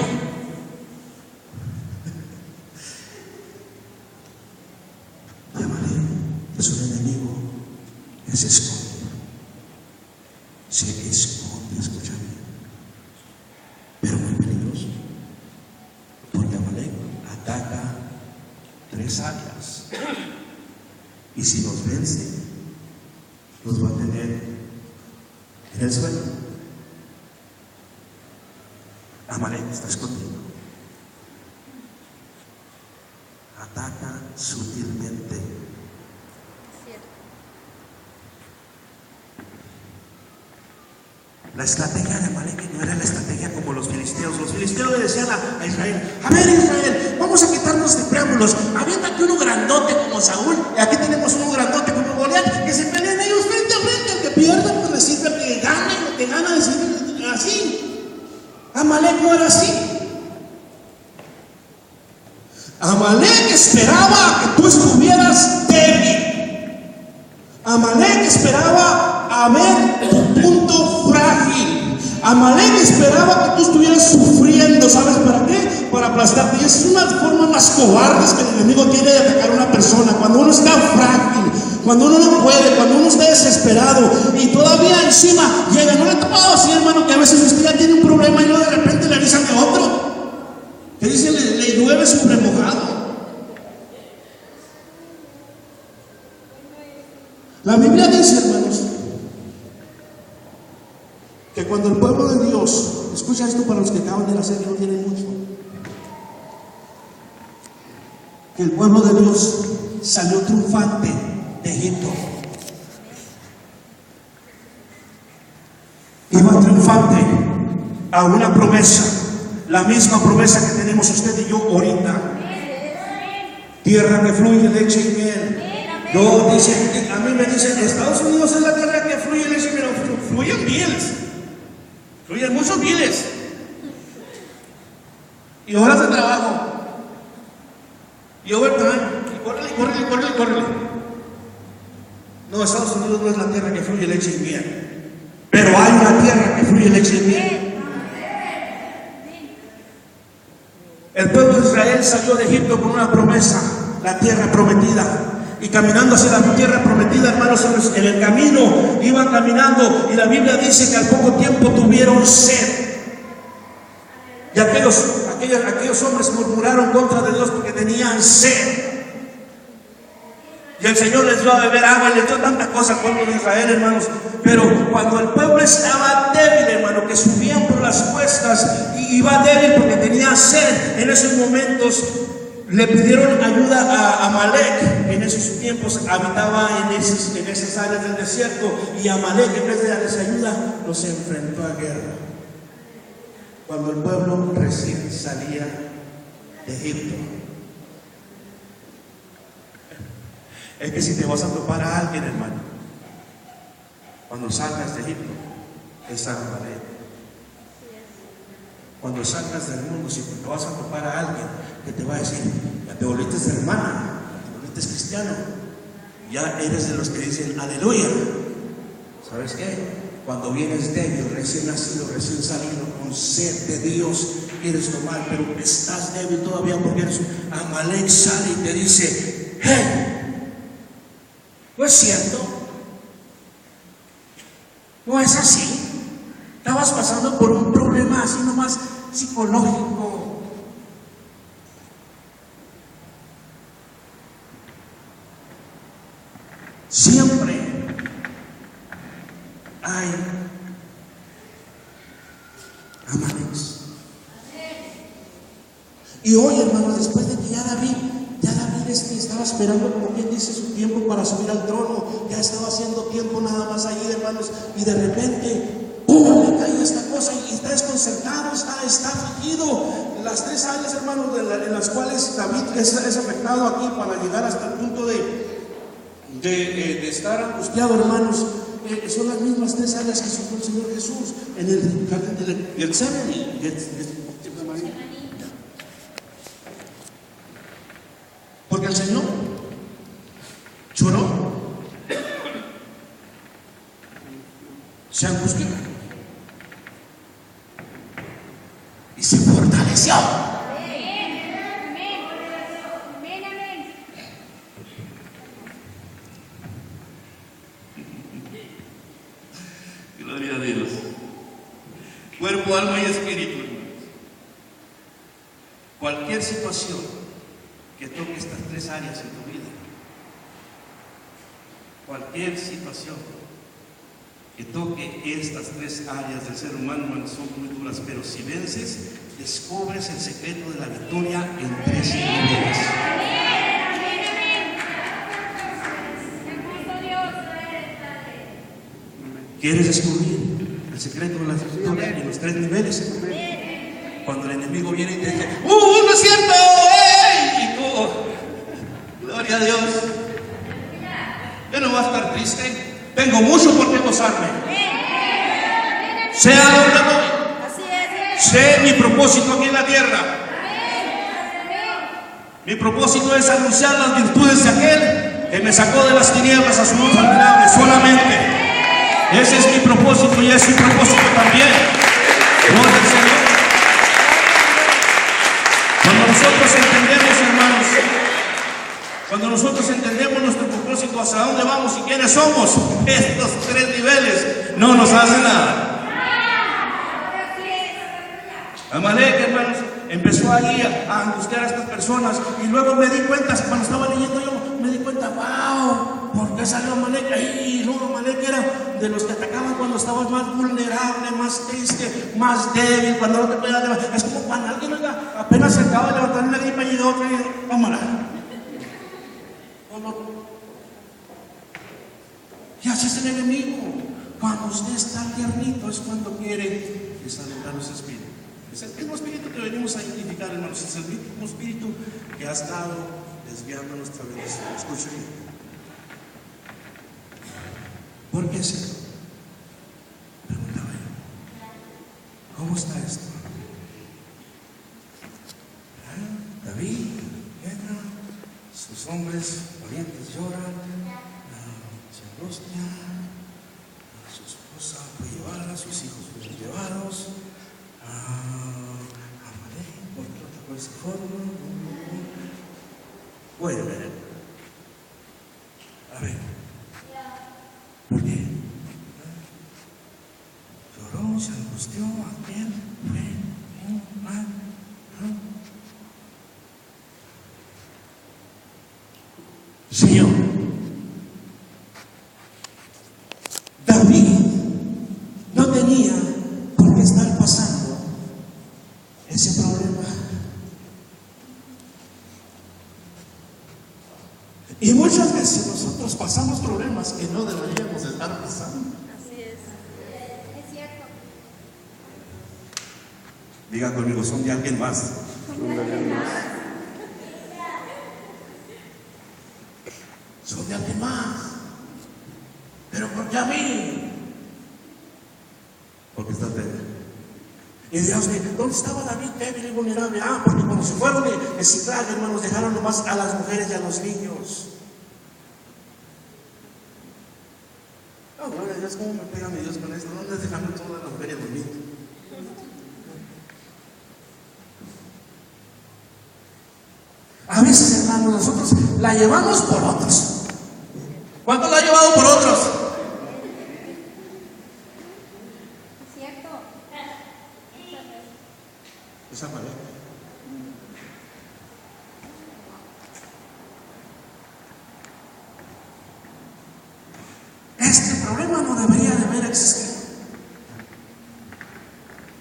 Y Amalek es un enemigo que se esconde. Se esconde, escucha bien. Pero muy peligroso. Porque Amalek ataca 3 áreas. Y si nos vence, los va a tener en el suelo. Amalek está escondido. Ataca sutilmente. La estrategia de Amalek no era la estrategia como los filisteos. Los filisteos le decían a Israel: a ver, Israel, vamos a quitarnos de preámbulos. Aviéntate uno grandote como Saúl. Y aquí tenemos uno grandote como Goliat. Que se peleen ellos frente a frente. El que pierda, pues le sirve al que gane. Y el que gana, le sirve así. Amalek no era así. Amalek esperaba que tú estuvieras débil. Amalek esperaba a ver tu punto frágil. Amalek esperaba que tú estuvieras sufriendo. ¿Sabes para qué? Para aplastarte. Y es una forma más cobarde que el enemigo tiene de atacar a una persona. Cuando uno está frágil, cuando uno no puede, cuando uno está desesperado y todavía encima llega. ¿No le ha tocado así, hermano, que a veces usted ya tiene un problema y luego de repente le avisan de otro? Que dice le llueve su remojado. La Biblia dice, hermanos, que cuando el pueblo de Dios, escucha esto para los que acaban de nacer y no tienen mucho, que el pueblo de Dios salió triunfante de Egipto. Iba triunfante a una promesa, la misma promesa que tenemos usted y yo ahorita. Tierra que fluye leche y miel. No, dice, a mí me dicen, Estados Unidos es la tierra que fluye leche y miel. Fluyen mieles, fluyen muchos mieles y horas de trabajo y overtime, y córrele. No, Estados Unidos no es la tierra que fluye leche y miel, pero hay una tierra que fluye leche y miel. El pueblo de Israel salió de Egipto con una promesa, la tierra prometida. Y caminando hacia la tierra prometida, hermanos, en el camino iban caminando, y la Biblia dice que al poco tiempo tuvieron sed. Y aquellos Aquellos hombres murmuraron contra de Dios porque tenían sed. Y el Señor les dio a beber agua y les dio tanta cosa al pueblo de Israel, hermanos. Pero cuando el pueblo estaba débil, hermano, que subían por las cuestas y iba débil porque tenía sed, en esos momentos le pidieron ayuda a Amalek, que en esos tiempos habitaba en esas áreas del desierto. Y Amalek, en vez de darles ayuda, los enfrentó a guerra. Cuando el pueblo recién salía de Egipto. Es que si te vas a topar a alguien, hermano, cuando salgas de Egipto, es Amalek. Cuando salgas del mundo, si te vas a topar a alguien que te va a decir, ya te volviste hermana, ya te volviste cristiano, ya eres de los que dicen aleluya. ¿Sabes qué? Cuando vienes débil, recién nacido, recién salido, con sed de Dios, quieres tomar, pero estás débil todavía porque eres Amalek. Sale y te dice, hey, ¿no es cierto? ¿No es así? Estabas pasando por un problema así nomás psicológico. Siempre hay Amaleks. Y hoy, hermano, después de que ya David estaba esperando, como quien dice, su tiempo para subir al trono, ya estaba haciendo tiempo nada más ahí, hermanos, y de repente, ¡pum!, le cae esta cosa y está desconcertado, está afligido. Las 3 áreas, hermanos, en las cuales David es afectado aquí para llegar hasta el punto de estar angustiado, hermanos, son las mismas 3 áreas que sufrió el Señor Jesús en el jardín del Getsemaní. Porque el Señor lloró, se angustió y se fortaleció. Gloria a Dios. Cuerpo, alma y espíritu. Cualquier situación que toque estas 3 áreas en tu vida, cualquier situación que toque estas 3 áreas del ser humano, son muy duras, pero si vences, descubres el secreto de la victoria en 3 niveles. ¿Quieres descubrir el secreto de la victoria en los 3 niveles? Cuando el enemigo viene y te dice, no es cierto, y tú, gloria a Dios, yo no voy a estar triste, tengo mucho por qué gozarme. Sea donde voy, sé mi propósito aquí en la tierra. Mi propósito es anunciar las virtudes de aquel que me sacó de las tinieblas a su luz admirable. Solamente ese es mi propósito y es su propósito también. Gloria al Señor. Cuando nosotros entendemos, hermanos, cuando nosotros entendemos nuestro propósito, hacia dónde vamos y quiénes somos, estos 3 niveles no nos hacen nada. Amalek, hermanos, empezó ahí a angustiar a estas personas, y luego me di cuenta, cuando estaba leyendo yo, me di cuenta, wow, ¿por qué salió Amalek ahí? Y luego Amalek era de los que atacaban cuando estabas más vulnerable, más triste, más débil, cuando no te podías levantar. Es como cuando alguien apenas se acaba de levantar una gripa y llega otra y tómala. Y así es el enemigo. Cuando usted está tiernito es cuando quiere desalentar los espíritus. Es el mismo espíritu que venimos a identificar, hermanos. Es el mismo espíritu que ha estado desviando nuestra bendición. Escuchen. ¿Por qué es eso? Preguntaba yo. ¿Cómo está esto? David, Pedro, sus hombres valientes lloran, se angustian, su esposa fue llevada, sus hijos fueron llevados. Amalek, ¿por qué lo atacó de esa forma? Bueno, a ver, ¿por qué? Lloró, se angustió, ¿a quién? Fue mal. Señor, David no tenía por qué estar pasando ese problema. Y muchas veces nosotros pasamos problemas que no deberíamos estar pasando. Así es. Es cierto. Diga conmigo, son de alguien más. Son de alguien más. Pero ¿por qué a mí? Porque está débil. Y Dios dice, ¿dónde estaba David débil y vulnerable? Ah, porque cuando se fueron de Ziklag, hermanos, dejaron nomás a las mujeres y a los niños. No, gloria a Dios, ¿cómo me pega mi Dios con esto? ¿Dónde dejaron todas las mujeres y los niños? A veces, hermanos, nosotros la llevamos por otros. ¿Cuántos la ha llevado por otros? Es cierto. Esa pareja. Este problema no debería de haber existido.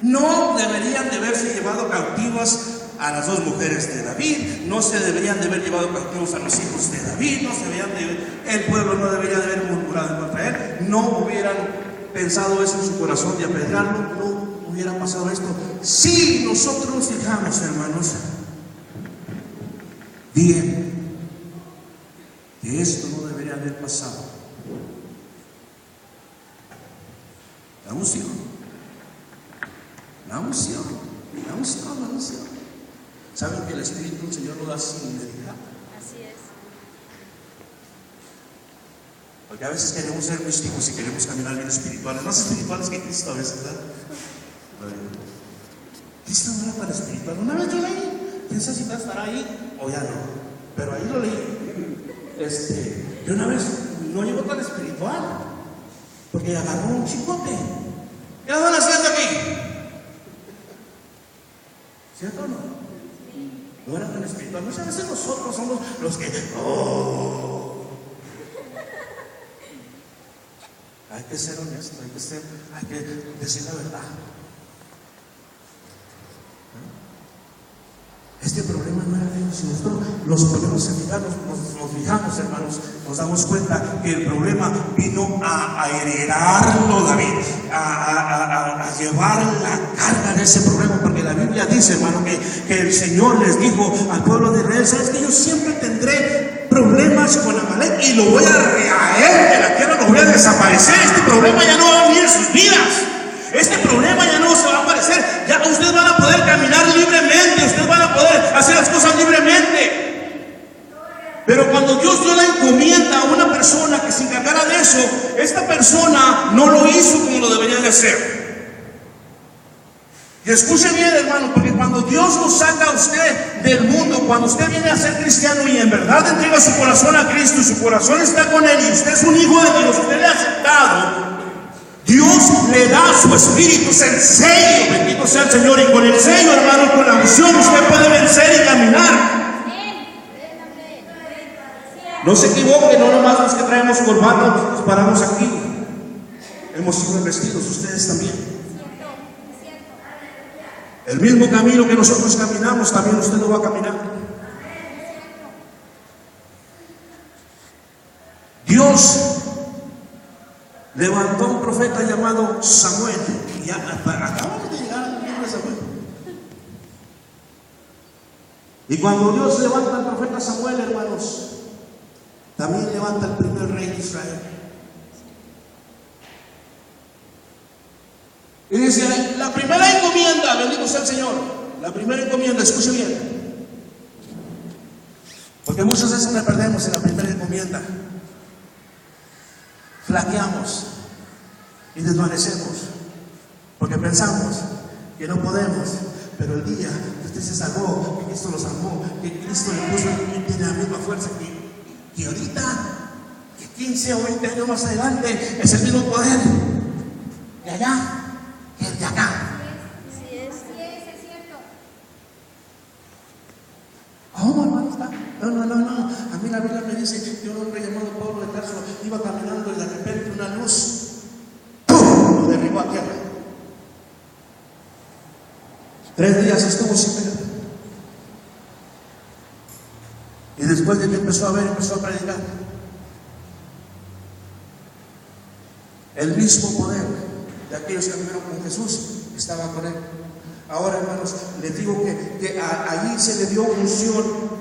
No deberían de haberse llevado cautivas a las dos mujeres de David, no se deberían de haber llevado cautivos a los hijos de David, no se deberían de, el pueblo no debería de haber murmurado contra él, no hubieran pensado eso en su corazón de apedrearlo, no hubiera pasado esto. Si nosotros fijamos, hermanos, bien, que esto no debería haber pasado. La unción, la unción, la unción, la unción. ¿Saben que el Espíritu del Señor lo da sin medida? Así es. Porque a veces queremos ser místicos y queremos caminar bien espirituales, más espirituales que Cristo a veces, ¿verdad? Cristo no era para espiritual. Una vez yo leí, quién sabe si estará ahí o ya no, pero ahí lo leí. Y una vez no llegó tan espiritual, porque agarró un chicote. ¿Qué van haciendo aquí? ¿Cierto o no? No era tan espiritual. Muchas veces nosotros somos los que hay que ser honesto, hay que decir la verdad. Este problema no era de Dios. Si nosotros los problemas nos fijamos, hermanos, nos damos cuenta que el problema vino a heredarlo David, a llevar la carga de ese problema, porque la Biblia dice, hermano, que el Señor les dijo al pueblo de Israel: sabes que yo siempre tendré problemas con Amalek y lo voy a él de la tierra lo voy a desaparecer. Este problema ya no va a venir en sus vidas. Este problema ya no se va a aparecer. Ya ustedes van a poder caminar libremente. Ustedes van a poder hacer las cosas libremente. Pero cuando Dios dio la encomienda a una persona que se encargara de eso, esta persona no lo hizo como lo debería de hacer. Y escuche bien, hermano, porque cuando Dios lo saca a usted del mundo, cuando usted viene a ser cristiano y en verdad entrega su corazón a Cristo y su corazón está con Él y usted es un hijo de Dios, usted le ha aceptado, Dios le da su espíritu, es el sello, bendito sea el Señor, y con el sello, hermano, con la unción usted puede vencer y caminar. No se equivoquen, no nomás los que traemos corbata, nosotros paramos aquí, hemos sido vestidos, ustedes también. El mismo camino que nosotros caminamos, también usted lo va a caminar. Dios levantó un profeta llamado Samuel. Y ya acabamos de llegar al libro de Samuel. Y cuando Dios levanta al profeta Samuel, hermanos, también levanta al primer rey de Israel. Y dice, la primera encomienda, bendito sea el Señor, la primera encomienda, escuche bien, porque muchas veces nos perdemos en la primera encomienda, flaqueamos y desvanecemos, porque pensamos que no podemos, pero el día que usted se salvó, que Cristo lo salvó, que Cristo le puso, tiene la misma fuerza que ahorita, que 15 o 20 años más adelante, es el mismo poder de allá que el de acá. Sí, es cierto. ¿Cómo, hermano? Está? No. A mí la Biblia me dice que un hombre llamado Pablo de Tarso iba caminando y de repente una luz ¡pum!, lo derribó a tierra. 3 días estuvo sin ver. Y después de que empezó a ver, empezó a predicar. El mismo poder de aquellos que vivieron con Jesús estaba con él. Ahora, hermanos, les digo que allí se le dio unción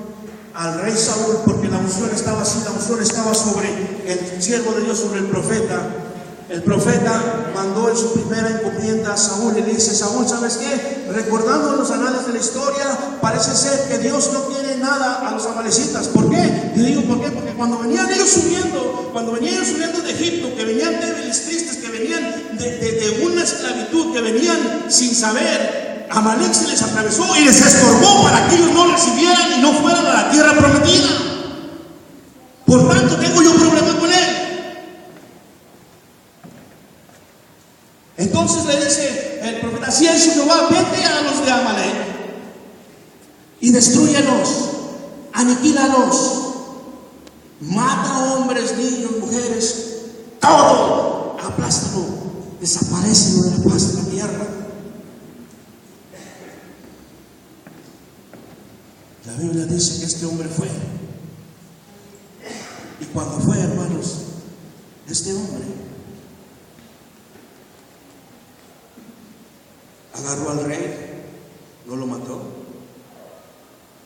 al rey Saúl, porque la unción estaba así, la unción estaba sobre el siervo de Dios, sobre el profeta. El profeta mandó en su primera encomienda a Saúl y le dice: Saúl, ¿sabes qué? Recordando los anales de la historia, parece ser que Dios no quiere nada a los amalecitas. ¿Por qué? Te digo por qué, porque cuando venían ellos subiendo de Egipto, que venían débiles, tristes, que venían de una esclavitud, que venían sin saber, Amalek se les atravesó y les estorbó para que ellos no recibieran y no fueran a la tierra prometida. Por tanto, tengo yo un problema con él. Entonces le dice el profeta: así es Jehová, vete a los de Amalek y destruyelos, aniquílalos, mata hombres, niños, mujeres, todo, aplástalo, desaparécelo de la paz de la tierra. La Biblia dice que este hombre fue, y cuando fue, hermanos, este hombre agarró al rey, no lo mató.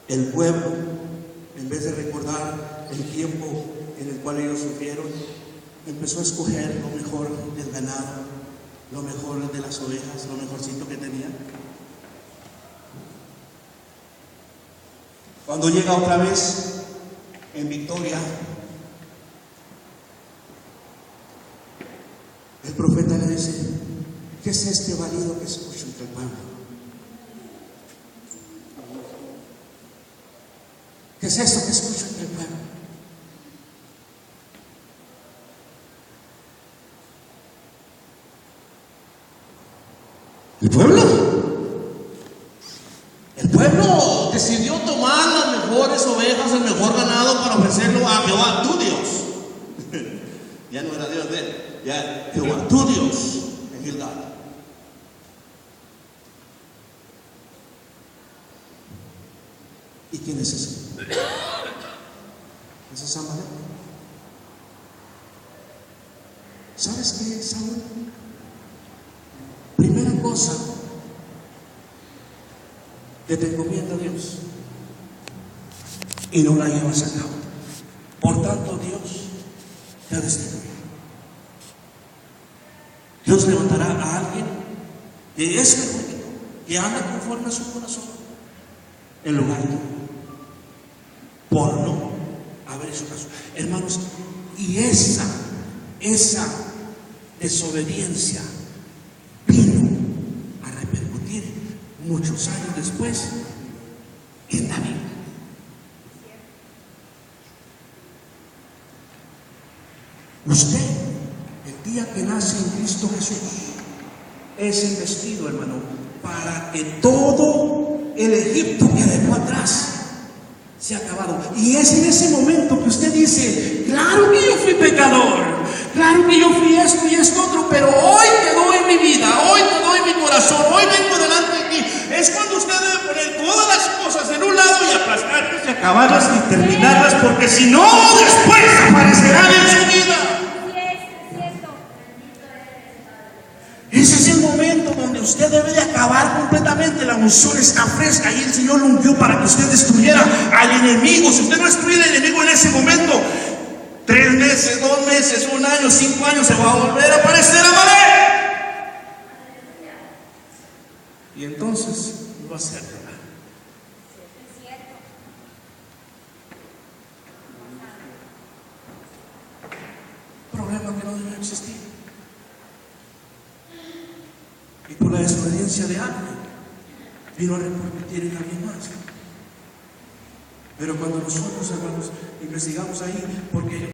El pueblo, en vez de recordar el tiempo en el cual ellos sufrieron, empezó a escoger lo mejor del ganado, lo mejor de las ovejas, lo mejorcito que tenían. Cuando llega otra vez en victoria, el profeta le dice: ¿qué es este balido que escucho entre el pueblo? ¿Qué es esto que escucho entre el pueblo? El pueblo decidió tomar las mejores ovejas, el mejor ganado, para ofrecerlo a Jehová, tu Dios. Ya no era Dios de él, ya Jehová, tu Dios, en Gilgal. ¿Y quién es ese? Ese es Amalek. ¿Sabes qué, Saúl? Primera cosa que te encomienda Dios y no la llevas a cabo. Por tanto, Dios te ha destruido. Dios levantará a alguien que es mejor que tú, que anda conforme a su corazón, en lugar de tú, por no haber hecho caso. Hermanos, y esa desobediencia vino a repercutir muchos años después en David. Usted, el día que nace en Cristo Jesús, es investido, hermano, para que todo el Egipto que dejó atrás se ha acabado. Y es en ese momento que usted dice: claro que yo fui pecador, claro que yo fui esto y esto otro, pero hoy te doy mi vida, hoy te doy mi corazón, hoy vengo delante de ti. Es cuando usted debe poner todas las cosas en un lado y aplastarlas y acabarlas y terminarlas, porque si no, después aparecerán en su vida. Ese es el momento donde usted debe de acabar completamente. La unción está fresca y el Señor lo ungió para que usted destruyera al enemigo. Si usted no destruye al enemigo en ese momento, 3 meses, 2 meses, 1 año, 5 años, se va a volver a aparecer Amalek. Y entonces va a ser nada. Problema que no debe existir. Y por la desobediencia de alguien vino a repercutir en alguien más. Pero cuando nosotros, hermanos, investigamos ahí, porque